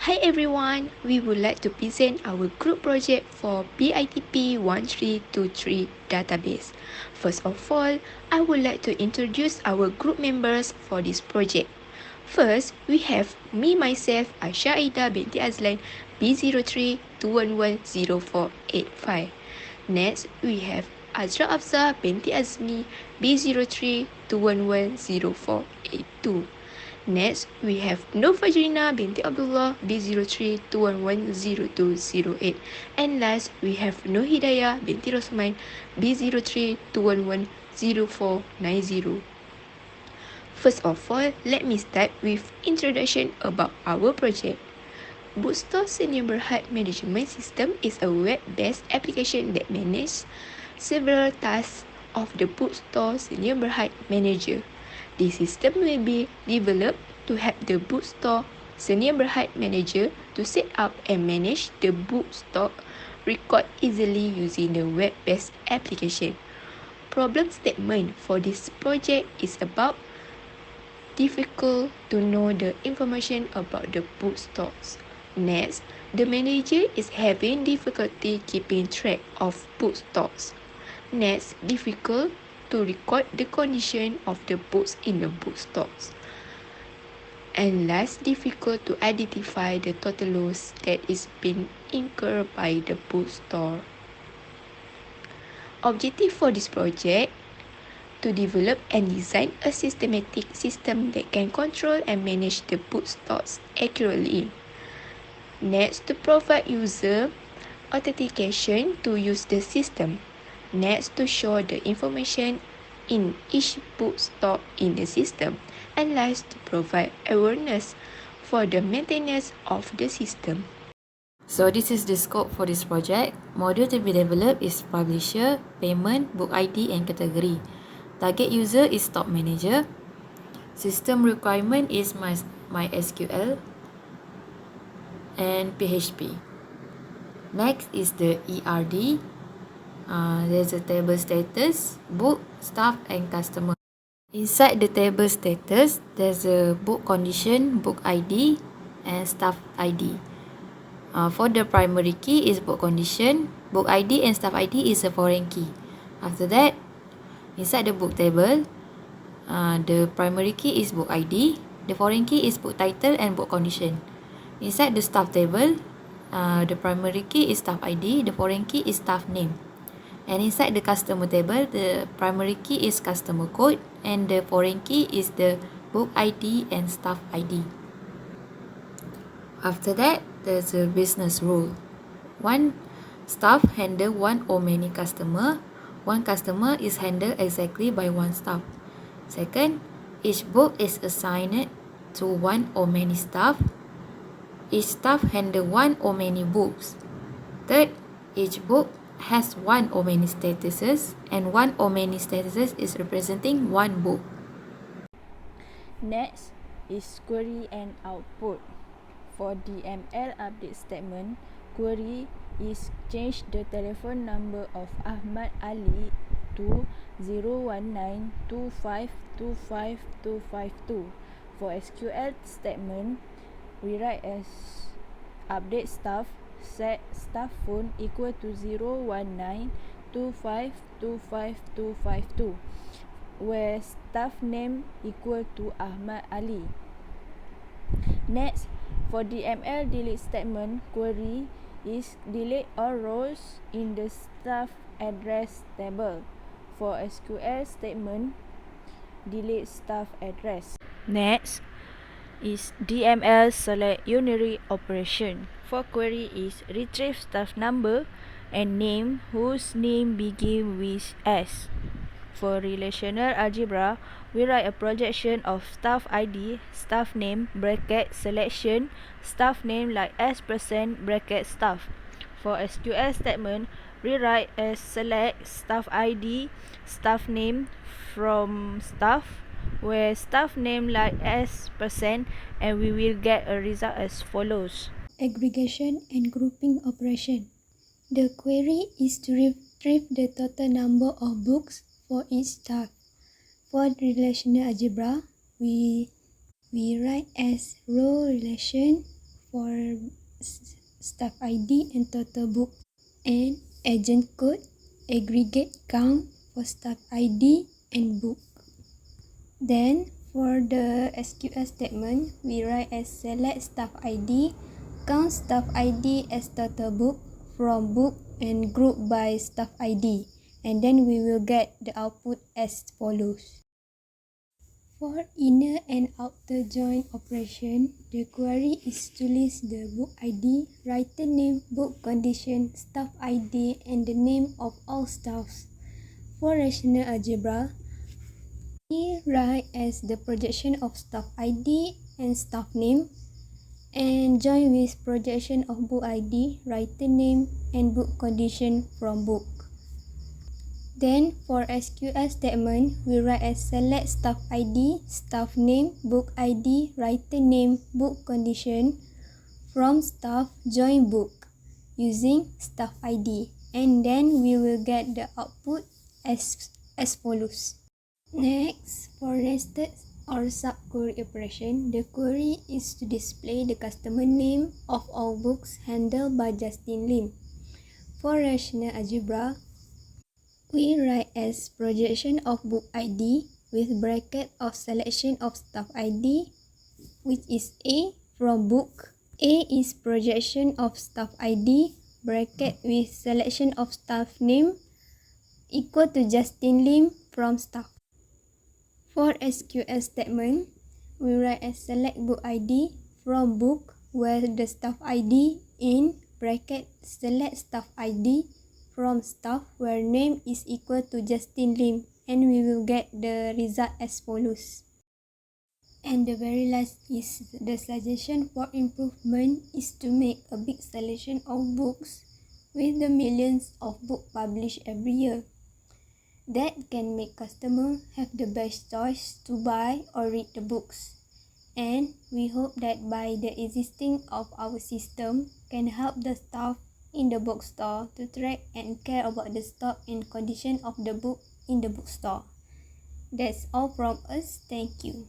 Hi everyone, we would like to present our group project for BITP1323 database. First of all, I would like to introduce our group members for this project. First, we have me myself, Aisha Aida binti Azlan, B03211048. Next, we have Azra Afza binti Azmi, B03211048. Next, we have Novajrina binti Abdullah B03211028. And last, we have Nur Hidayah binti Rosman B0321104090. First of all, let me start with introduction about our project. Bookstore Senior Berhad Management System is a web-based application that manages several tasks of the Bookstore Senior Berhad Manager. This system will be developed to help the bookstore Senior Berhad Manager to set up and manage the bookstore record easily using the web-based application. Problem statement for this project is about difficult to know the information about the bookstores. Next, the manager is having difficulty keeping track of bookstores. Next, difficult to record the condition of the books in the bookstores. And last, difficult to identify the total loss that is being incurred by the bookstore. Objective for this project: to develop and design a systematic system that can control and manage the bookstores accurately. Next, to provide user authentication to use the system. Next, to show the information in each bookstore in the system. And last, to provide awareness for the maintenance of the system. So this is the scope for this project. Module to be developed is publisher, payment, book ID and category. Target user is stock manager. System requirement is MySQL and PHP. Next is the ERD. There's a table status, book, staff and customer. Inside the table status, there's a book condition, book ID and staff ID. For the primary key is book condition, book ID and staff ID is a foreign key. After that, inside the book table, the primary key is book ID, the foreign key is book title and book condition. Inside the staff table, the primary key is staff ID, the foreign key is staff name. And inside the customer table, the primary key is customer code and the foreign key is the book ID and staff ID. After that, there's a business rule. One staff handle one or many customer. One customer is handled exactly by one staff. Second, each book is assigned to one or many staff. Each staff handle one or many books. Third, each book has one or many statuses and one or many statuses is representing one book. Next is query and output. For DML update statement, query is change the telephone number of Ahmad Ali to 01925252252. For SQL statement, we write as update staff set staff phone equal to 01925252252, where staff name equal to Ahmad Ali. Next, for DML delete statement, query is delete all rows in the staff address table. For SQL statement, delete staff address. Next is DML select unary operation. For query is retrieve staff number and name whose name begin with S. For relational algebra, we write a projection of staff ID, staff name, bracket, selection, staff name like S% bracket staff. For SQL statement, we write as select staff ID, staff name from staff, where staff name like S% and we will get a result as follows. Aggregation and grouping operation. The query is to retrieve the total number of books for each staff. For relational algebra, we write as row relation for staff ID and total book, and agent code, aggregate count for staff ID and book. Then for the SQL statement, we write as select staff ID, count staff ID as total book from book and group by staff ID, and then we will get the output as follows. For inner and outer join operation, the query is to list the book ID, writer name, book condition, staff ID, and the name of all staffs. For rational algebra, we write as the projection of staff ID and staff name, and join with projection of book ID, writer name, and book condition from book. Then for SQL statement, we write as select staff ID, staff name, book ID, writer name, book condition from staff, join book using staff ID, and then we will get the output as follows. Next, for nested or subquery operation, the query is to display the customer name of all books handled by Justin Lim. For rational algebra, we write as projection of book ID with bracket of selection of staff ID, which is A from book. A is projection of staff ID, bracket with selection of staff name equal to Justin Lim from staff. For SQL statement, we write as select book ID from book where the staff ID in bracket select staff ID from staff where name is equal to Justin Lim, and we will get the result as follows. And the very last is the suggestion for improvement is to make a big selection of books with the millions of books published every year. That can make customers have the best choice to buy or read the books. And we hope that by the existing of our system can help the staff in the bookstore to track and care about the stock and condition of the book in the bookstore. That's all from us. Thank you.